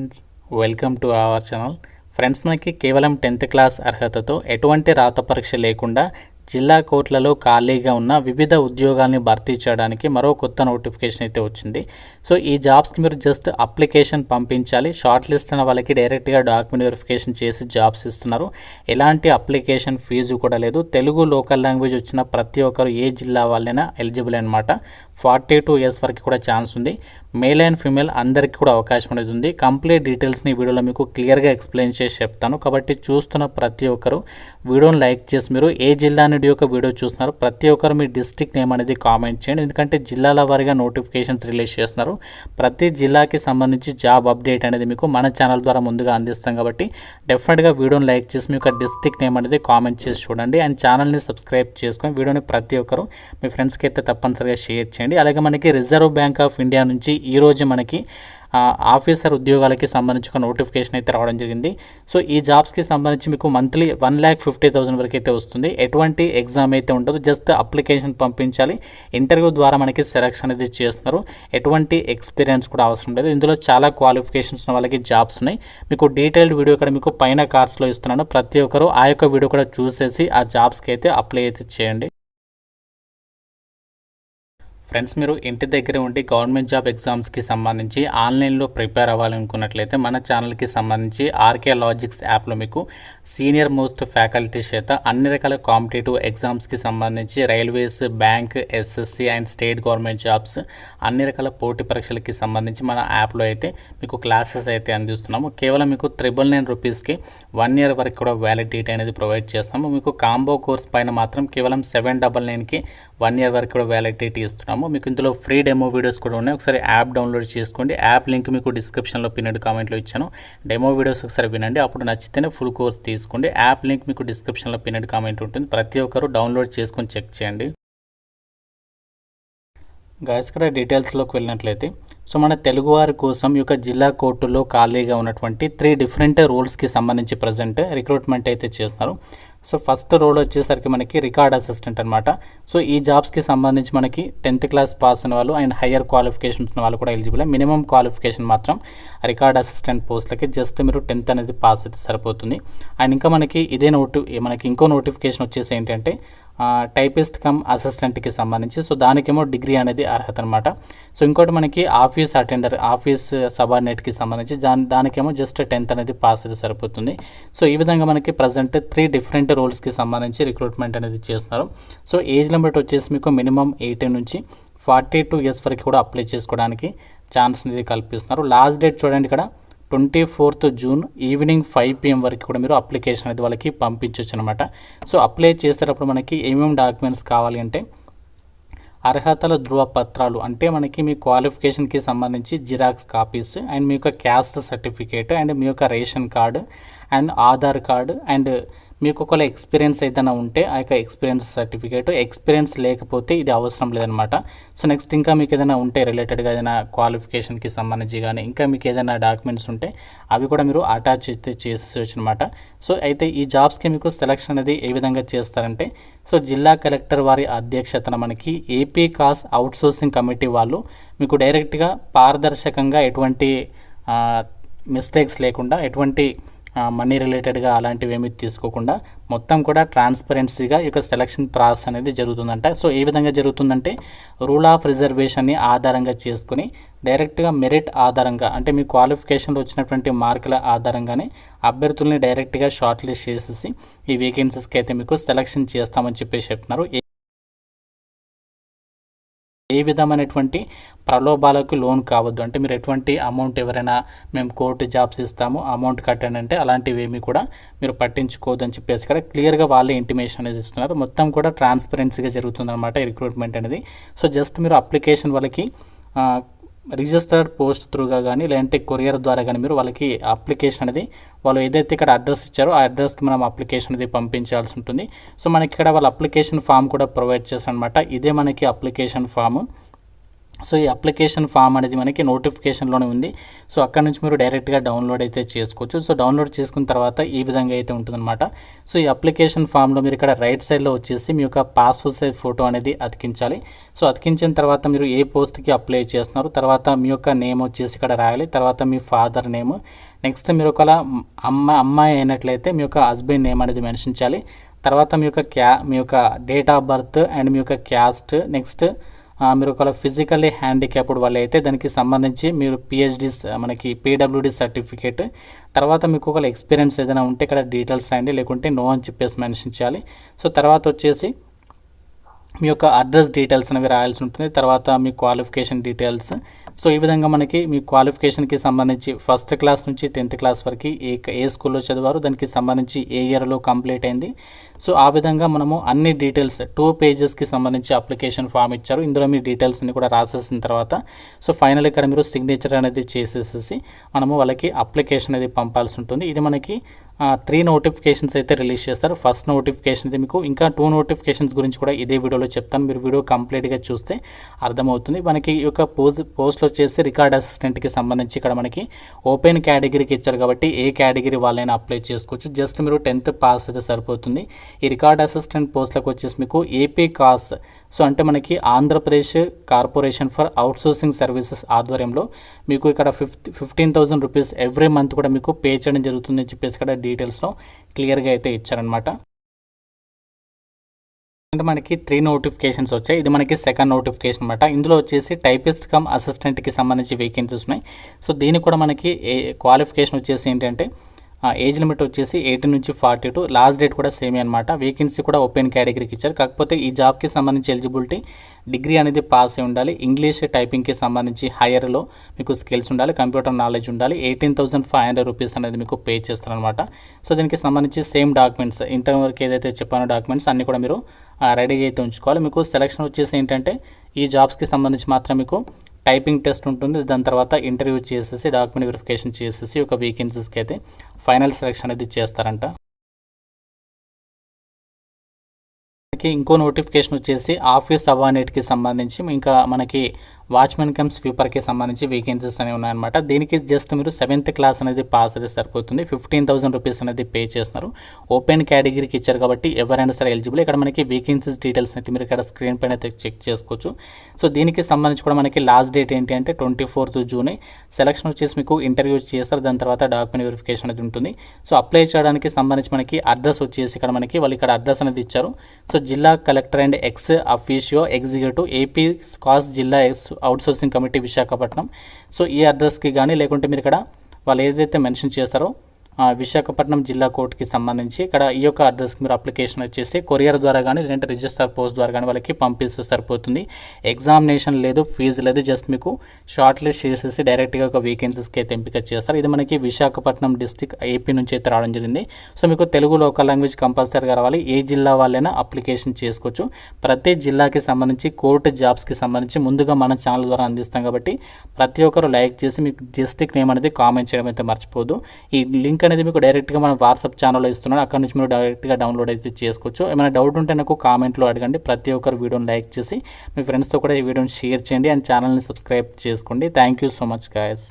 Friends, welcome to our channel. Friends, మనకి కేవలం 10th class అర్హతతో ఎటువంటి రాత పరీక్ష లేకుండా జిల్లా కోర్టులలో ఖాళీగా ఉన్న వివిధ ఉద్యోగాల్ని భర్తీ చేయడానికి మరో కొత్త నోటిఫికేషన్ అయితే వచ్చింది. సో ఈ జాబ్స్కి మీరు జస్ట్ అప్లికేషన్ పంపించాలి. షార్ట్ లిస్ట్ అయిన వాళ్ళకి డైరెక్ట్గా డాక్యుమెంట్ వెరిఫికేషన్ చేసి జాబ్స్ ఇస్తున్నారు. ఎలాంటి అప్లికేషన్ ఫీజు కూడా లేదు. తెలుగు లోకల్ లాంగ్వేజ్ వచ్చిన ప్రతి ఒక్కరు ఏ జిల్లా వాళ్ళైనా ఎలిజిబుల్ అనమాట. 42 years వరకు కూడా ఛాన్స్ ఉంది. మేల్ అండ్ ఫీమేల్ అందరికీ కూడా అవకాశం అనేది ఉంది. కంప్లీట్ డీటెయిల్స్ని వీడియోలో మీకు క్లియర్గా ఎక్స్ప్లెయిన్ చేసి చెప్తాను. కాబట్టి చూస్తున్న ప్రతి ఒక్కరు వీడియోని లైక్ చేసి మీరు ఏ జిల్లా నుండి ఒక వీడియో చూస్తున్నారు ప్రతి ఒక్కరు మీ డిస్ట్రిక్ట్ నేమ్ అనేది కామెంట్ చేయండి. ఎందుకంటే జిల్లాల వారీగా నోటిఫికేషన్స్ రిలీజ్ చేస్తున్నారు. ప్రతి జిల్లాకి సంబంధించి జాబ్ అప్డేట్ అనేది మీకు మన ఛానల్ ద్వారా ముందుగా అందిస్తాం. కాబట్టి డెఫినెట్గా వీడియోని లైక్ చేసి మీ యొక్క డిస్ట్రిక్ట్ నేమ్ అనేది కామెంట్ చేసి చూడండి. అండ్ ఛానల్ని సబ్స్క్రైబ్ చేసుకొని వీడియోని ప్రతి ఒక్కరు మీ ఫ్రెండ్స్కి అయితే తప్పనిసరిగా షేర్ చేయండి. అలాగే మనకి రిజర్వ్ బ్యాంక్ ఆఫ్ ఇండియా నుంచి ఈరోజు మనకి ఆఫీసర్ ఉద్యోగాలకి సంబంధించి ఒక నోటిఫికేషన్ అయితే రావడం జరిగింది. సో ఈ జాబ్స్కి సంబంధించి మీకు మంత్లీ 1,50,000 వరకు అయితే వస్తుంది. ఎటువంటి ఎగ్జామ్ అయితే ఉండదు. జస్ట్ అప్లికేషన్ పంపించాలి. ఇంటర్వ్యూ ద్వారా మనకి సెలక్షన్ అనేది చేస్తున్నారు. ఎటువంటి ఎక్స్పీరియన్స్ కూడా అవసరం లేదు. ఇందులో చాలా క్వాలిఫికేషన్స్ ఉన్న వాళ్ళకి జాబ్స్ ఉన్నాయి. మీకు డీటెయిల్డ్ వీడియో ఇక్కడ మీకు పైన కార్డ్స్లో ఇస్తున్నాను. ప్రతి ఒక్కరు ఆ యొక్క వీడియో కూడా చూసేసి ఆ జాబ్స్కి అయితే అప్లై అయితే చేయండి. ఫ్రెండ్స్, మీరు ఇంటి దగ్గర ఉండి గవర్నమెంట్ జాబ్ ఎగ్జామ్స్కి సంబంధించి ఆన్లైన్లో ప్రిపేర్ అవ్వాలనుకున్నట్లయితే మన ఛానల్కి సంబంధించి ఆర్కే లాజిక్స్ యాప్లో మీకు సీనియర్ మోస్ట్ ఫ్యాకల్టీస్ చేత అన్ని రకాల కాంపిటేటివ్ ఎగ్జామ్స్కి సంబంధించి railways, bank, SSC and state government jobs అన్ని రకాల పోటీ పరీక్షలకి సంబంధించి మన యాప్లో అయితే మీకు క్లాసెస్ అయితే అందిస్తున్నాము. కేవలం మీకు 999 రూపీస్కి 1 year వరకు కూడా వ్యాలిడిటీ అనేది ప్రొవైడ్ చేస్తాము. మీకు కాంబో కోర్స్ పైన మాత్రం కేవలం 799కి 1 year వరకు కూడా వ్యాలిడిటీ ఇస్తున్నాము. మీకు ఇందులో ఫ్రీ డెమో వీడియోస్ కూడా ఉన్నాయి. ఒకసారి యాప్ డౌన్లోడ్ చేసుకోండి. యాప్ లింక్ మీకు డిస్క్రిప్షన్లో పిన్నెడ్ కామెంట్లో ఇచ్చాను. డెమో వీడియోస్ ఒకసారి వినండి. అప్పుడు నచ్చితేనే ఫుల్ కోర్స్ తీసుకోండి. యాప్ లింక్ మీకు డిస్క్రిప్షన్లో పిన్నెడ్ కామెంట్ ఉంటుంది. ప్రతి ఒక్కరు డౌన్లోడ్ చేసుకొని చెక్ చేయండి. గాయస్, ఇక్కడ డీటెయిల్స్లోకి వెళ్ళినట్లయితే సో మన తెలుగువారి కోసం ఈ యొక్క జిల్లా కోర్టులో ఖాళీగా ఉన్నటువంటి 3 డిఫరెంట్ రోల్స్కి సంబంధించి ప్రజెంట్ రిక్రూట్మెంట్ అయితే చేస్తున్నారు. సో ఫస్ట్ రోల్ వచ్చేసరికి మనకి రికార్డ్ అసిస్టెంట్ అనమాట. సో ఈ జాబ్స్కి సంబంధించి మనకి 10th క్లాస్ పాస్ అయిన వాళ్ళు అండ్ హయ్యర్ క్వాలిఫికేషన్ ఉన్న వాళ్ళు కూడా ఎలిజిబుల్. మినిమం క్వాలిఫికేషన్ మాత్రం రికార్డ్ అసిస్టెంట్ పోస్ట్లకి జస్ట్ మీరు 10th అనేది పాస్ అయితే సరిపోతుంది. అండ్ ఇంకా మనకి మనకి ఇంకో నోటిఫికేషన్ వచ్చేసి ఏంటంటే టైపిస్ట్ కమ్ అసిస్టెంట్కి సంబంధించి. సో దానికేమో డిగ్రీ అనేది అర్హత అనమాట. సో ఇంకోటి మనకి ఆఫీస్ అటెండర్, ఆఫీస్ సబార్డినేట్కి సంబంధించి దానికేమో జస్ట్ 10th అనేది పాస్ అయితే సరిపోతుంది. సో ఈ విధంగా మనకి ప్రజెంట్ 3 డిఫరెంట్ రోల్స్కి సంబంధించి రిక్రూట్మెంట్ అనేది చేస్తున్నారు. సో ఏజ్ లిమిట్ వచ్చేసి మీకు మినిమం 18 నుంచి 42 years వరకు కూడా అప్లై చేసుకోవడానికి ఛాన్స్ అనేది కల్పిస్తున్నారు. లాస్ట్ డేట్ చూడండి, ఇక్కడ 24th June ఈవినింగ్ 5 PM వరకు కూడా మీరు అప్లికేషన్ అనేది వాళ్ళకి పంపించవచ్చు అనమాట. సో అప్లై చేసేటప్పుడు మనకి ఏమేమి డాక్యుమెంట్స్ కావాలి అంటే అర్హతల ధృవపత్రాలు, అంటే మనకి మీ క్వాలిఫికేషన్కి సంబంధించి జిరాక్స్ కాపీస్ అండ్ మీ యొక్క క్యాస్ట్ సర్టిఫికేట్ అండ్ మీ యొక్క ration card and Aadhaar card and మీకు ఒకవేళ ఎక్స్పీరియన్స్ ఏదైనా ఉంటే ఆ యొక్క ఎక్స్పీరియన్స్ సర్టిఫికేట్, ఎక్స్పీరియన్స్ లేకపోతే ఇది అవసరం లేదనమాట. సో నెక్స్ట్ ఇంకా మీకు ఏదైనా ఉంటే రిలేటెడ్గా ఏదైనా క్వాలిఫికేషన్కి సంబంధించి కానీ ఇంకా మీకు ఏదైనా డాక్యుమెంట్స్ ఉంటే అవి కూడా మీరు అటాచ్ అయితే చేసేయచ్చు అనమాట. సో అయితే ఈ జాబ్స్కి మీకు సెలక్షన్ అనేది ఏ విధంగా చేస్తారంటే సో జిల్లా కలెక్టర్ వారి అధ్యక్షతన మనకి ఏపీ కాస్ అవుట్సోర్సింగ్ కమిటీ వాళ్ళు మీకు డైరెక్ట్గా పారదర్శకంగా ఎటువంటి మిస్టేక్స్ లేకుండా ఎటువంటి మనీ రిలేటెడ్గా అలాంటివి ఏమీ తీసుకోకుండా మొత్తం కూడా ట్రాన్స్పరెన్సీగా ఈ యొక్క సెలక్షన్ ప్రాసెస్ అనేది జరుగుతుందంట. సో ఏ విధంగా జరుగుతుందంటే రూల్ ఆఫ్ రిజర్వేషన్ని ఆధారంగా చేసుకుని డైరెక్ట్గా మెరిట్ ఆధారంగా, అంటే మీ క్వాలిఫికేషన్లో వచ్చినటువంటి మార్కుల ఆధారంగానే అభ్యర్థుల్ని డైరెక్ట్గా షార్ట్ లిస్ట్ చేసేసి ఈ వేకెన్సీస్కి అయితే మీకు సెలక్షన్ చేస్తామని చెప్పేసి చెప్తున్నారు. ఏ విధమైనటువంటి ప్రలోభాలకు లోన్ కావద్దు, అంటే మీరు ఎటువంటి అమౌంట్ ఎవరైనా మేము కోర్టు జాబ్స్ ఇస్తాము అమౌంట్ కట్టండి అంటే అలాంటివి ఏమీ కూడా మీరు పట్టించుకోవద్దు అని చెప్పేసి ఇక్కడ క్లియర్గా వాళ్ళే ఇంటిమేషన్ అనేది ఇస్తున్నారు. మొత్తం కూడా ట్రాన్స్పరెన్సీగా జరుగుతుందన్నమాట ఈ రిక్రూట్మెంట్ అనేది. సో జస్ట్ మీరు అప్లికేషన్ వాళ్ళకి రిజిస్టర్డ్ పోస్ట్ త్రూగా కానీ లేదంటే కొరియర్ ద్వారా కానీ మీరు వాళ్ళకి అప్లికేషన్ అనేది వాళ్ళు ఏదైతే ఇక్కడ అడ్రస్ ఇచ్చారో ఆ అడ్రస్కి మనం అప్లికేషన్ అనేది పంపించాల్సి ఉంటుంది. సో మనకి ఇక్కడ వాళ్ళ అప్లికేషన్ ఫామ్ కూడా ప్రొవైడ్ చేస్తారనమాట. ఇదే మనకి అప్లికేషన్ ఫాము. సో ఈ అప్లికేషన్ ఫామ్ అనేది మనకి నోటిఫికేషన్లోనే ఉంది. సో అక్కడ నుంచి మీరు డైరెక్ట్గా డౌన్లోడ్ అయితే చేసుకోవచ్చు. సో డౌన్లోడ్ చేసుకున్న తర్వాత ఈ విధంగా అయితే ఉంటుందన్నమాట. సో ఈ అప్లికేషన్ ఫామ్లో మీరు ఇక్కడ రైట్ సైడ్లో వచ్చేసి మీ యొక్క పాస్పోర్ట్ సైజ్ ఫోటో అనేది అతికించాలి. సో అతికించిన తర్వాత మీరు ఏ పోస్ట్కి అప్లై చేస్తున్నారు, తర్వాత మీ యొక్క నేమ్ వచ్చేసి ఇక్కడ రాయాలి, తర్వాత మీ ఫాదర్ నేమ్, నెక్స్ట్ మీరు ఒకవేళ అమ్మాయి అయినట్లయితే మీ యొక్క హస్బెండ్ నేమ్ అనేది మెన్షన్ చేయాలి. తర్వాత మీ యొక్క డేట్ ఆఫ్ బర్త్ అండ్ మీ యొక్క క్యాస్ట్, నెక్స్ట్ మీరు ఒకవేళ ఫిజికల్లీ హ్యాండిక్యాప్డ్ వాళ్ళు అయితే దానికి సంబంధించి మీరు పిహెచ్డీస్ మనకి పీడబ్ల్యూడి సర్టిఫికేట్, తర్వాత మీకు ఒకవేళ ఎక్స్పీరియన్స్ ఏదైనా ఉంటే ఇక్కడ డీటెయిల్స్ రాయండి, లేకుంటే నో అని చెప్పేసి మెన్షన్ చేయాలి. సో తర్వాత వచ్చేసి మీ యొక్క అడ్రస్ డీటెయిల్స్ అనేవి రాయాల్సి ఉంటుంది, తర్వాత మీ క్వాలిఫికేషన్ డీటెయిల్స్. సో ఈ విధంగా మనకి మీ క్వాలిఫికేషన్కి సంబంధించి ఫస్ట్ క్లాస్ నుంచి 10th క్లాస్ వరకు ఏ స్కూల్లో చదివారు, దానికి సంబంధించి ఏ ఇయర్లో కంప్లీట్ అయింది. సో ఆ విధంగా మనము అన్ని డీటెయిల్స్ 2 పేజెస్కి సంబంధించి అప్లికేషన్ ఫామ్ ఇచ్చారు. ఇందులో మీ డీటెయిల్స్ అన్ని కూడా రాసేసిన తర్వాత సో ఫైనల్ ఇక్కడ మీరు సిగ్నేచర్ అనేది చేసేసి మనము వాళ్ళకి అప్లికేషన్ అనేది పంపాల్సి ఉంటుంది. ఇది మనకి 3 నోటిఫికేషన్స్ అయితే రిలీజ్ చేస్తారు. ఫస్ట్ నోటిఫికేషన్ అయితే మీకు ఇంకా 2 నోటిఫికేషన్స్ గురించి కూడా ఇదే వీడియోలో చెప్తాను. మీరు వీడియో కంప్లీట్గా చూస్తే అర్థమవుతుంది. మనకి ఈ యొక్క పోస్ట్లో వచ్చేసి రికార్డ్ అసిస్టెంట్కి సంబంధించి ఇక్కడ మనకి ఓపెన్ కేటగిరీకి ఇచ్చారు కాబట్టి ఏ కేటగిరీ వాళ్ళైనా అప్లై చేసుకోవచ్చు. జస్ట్ మీరు 10th పాస్ అయితే సరిపోతుంది. ఈ రికార్డ్ అసిస్టెంట్ పోస్ట్లకు వచ్చేసి మీకు ఏపీ కాస్, సో అంటే మనకి Andhra Pradesh corporation for outsourcing services ఆధ్వర్యంలో మీకు ఇక్కడ 15,000 రూపీస్ ఎవ్రీ మంత్ కూడా మీకు పే చేయడం జరుగుతుందని చెప్పేసి ఇక్కడ డీటెయిల్స్లో క్లియర్గా అయితే ఇచ్చారనమాట. అంటే మనకి 3 నోటిఫికేషన్స్ వచ్చాయి. ఇది మనకి సెకండ్ నోటిఫికేషన్ అనమాట. ఇందులో వచ్చేసి టైపిస్ట్ కమ్ అసిస్టెంట్కి సంబంధించి వేకెన్సీస్ ఉన్నాయి. సో దీనికి కూడా మనకి క్వాలిఫికేషన్ వచ్చేసి ఏంటంటే ఏజ్ లిమిట్ వచ్చేసి 18 నుంచి 42, లాస్ట్ డేట్ కూడా సేమే అనమాట. వేకెన్సీ కూడా ఓపెన్ కేటగిరీకి ఇచ్చారు. కాకపోతే ఈ జాబ్కి సంబంధించి ఎలిజిబిలిటీ డిగ్రీ అనేది పాస్ అయి ఉండాలి, ఇంగ్లీష్ టైపింగ్కి సంబంధించి హైయర్లో మీకు స్కిల్స్ ఉండాలి, కంప్యూటర్ నాలెడ్జ్ ఉండాలి. 18,500 రూపీస్ అనేది మీకు పే చేస్తారనమాట. సో దీనికి సంబంధించి సేమ్ డాక్యుమెంట్స్ ఇంతవరకు ఏదైతే చెప్పానో డాక్యుమెంట్స్ అన్నీ కూడా మీరు రెడీగా అయితే ఉంచుకోవాలి. మీకు సెలక్షన్ వచ్చేసి ఏంటంటే ఈ జాబ్స్కి సంబంధించి మాత్రం మీకు టైపింగ్ టెస్ట్ ఉంటుంది, దాని తర్వాత ఇంటర్వ్యూ చేసేసి డాక్యుమెంట్ వెరిఫికేషన్ చేసేసి ఒక వేకెన్సీస్కి అయితే ఫైనల్ సెలక్షన్ అనేది చేస్తారంట. ఇంకో నోటిఫికేషన్ వచ్చేసి ఆఫీస్ అవార్నెట్కి సంబంధించి ఇంకా మనకి వాచ్మెన్ కమ్ స్వీపర్కి సంబంధించి వేకెన్సీస్ అనేవి ఉన్నాయన్నమాట. దీనికి జస్ట్ మీరు 7th క్లాస్ అనేది పాస్ అయితే సరిపోతుంది. 15,000 రూపీస్ అనేది పే చేస్తున్నారు. ఓపెన్ కేటగిరీకి ఇచ్చారు కాబట్టి ఎవరైనా సరే ఎలిజిబుల్. ఇక్కడ మనకి వేకెన్సీస్ డీటెయిల్స్ అయితే మీరు ఇక్కడ స్క్రీన్ పైన అయితే చెక్ చేసుకోవచ్చు. సో దీనికి సంబంధించి కూడా మనకి లాస్ట్ డేట్ ఏంటి అంటే 24th జూన్. సెలక్షన్ వచ్చేసి మీకు ఇంటర్వ్యూ చేస్తారు, దాని తర్వాత డాక్యుమెంట్ వెరిఫికేషన్ అనేది ఉంటుంది. సో అప్లై చేయడానికి సంబంధించి మనకి అడ్రస్ వచ్చేసి ఇక్కడ మనకి వాళ్ళు ఇక్కడ అడ్రస్ అనేది ఇచ్చారు. సో జిల్లా collector and ex officio executive AP cos జిల్లా అవుట్సోర్సింగ్ కమిటీ విశాఖపట్నం. సో ఈ అడ్రస్కి కానీ లేకుంటే మీరు ఇక్కడ వాళ్ళు ఏదైతే మెన్షన్ చేస్తారో విశాఖపట్నం జిల్లా కోర్టుకి సంబంధించి ఇక్కడ ఈ యొక్క అడ్రస్కి మీరు అప్లికేషన్ వచ్చేసి కొరియర్ ద్వారా కానీ లేదంటే రిజిస్టర్ పోస్ట్ ద్వారా కానీ వాళ్ళకి పంపిస్తే సరిపోతుంది. ఎగ్జామినేషన్ లేదు, ఫీజు లేదు, జస్ట్ మీకు షార్ట్ లిస్ట్ చేసేసి డైరెక్ట్గా ఒక వేకెన్సీస్కి అయితే ఎంపిక చేస్తారు. ఇది మనకి విశాఖపట్నం డిస్టిక్ ఏపీ నుంచి అయితే రావడం జరిగింది. సో మీకు తెలుగు లోకల్ లాంగ్వేజ్ కంపల్సరీగా రావాలి. ఏ జిల్లా వాళ్ళైనా అప్లికేషన్ చేసుకోవచ్చు. ప్రతి జిల్లాకి సంబంధించి కోర్టు జాబ్స్కి సంబంధించి ముందుగా మన ఛానల్ ద్వారా అందిస్తాం కాబట్టి ప్రతి ఒక్కరు లైక్ చేసి మీకు డిస్టిక్ నేమ్ అనేది కామెంట్ చేయడం అయితే మర్చిపోదు. ఈ లింక్ అనేది మీకు డైరెక్ట్గా మన వాట్సాప్ ఛానల్లో ఇస్తున్నాను, అక్కడ నుంచి మీరు డైరెక్ట్గా డౌన్లోడ్ అయితే చేసుకోవచ్చు. ఏమైనా డౌట్ ఉంటే నాకు కామెంట్లో అడగండి. ప్రతి ఒక్కరు వీడియోని లైక్ చేసి మీ ఫ్రెండ్స్తో కూడా ఈ వీడియోని షేర్ చేయండి అండ్ ఛానల్ని సబ్స్క్రైబ్ చేసుకోండి. Thank you so much guys.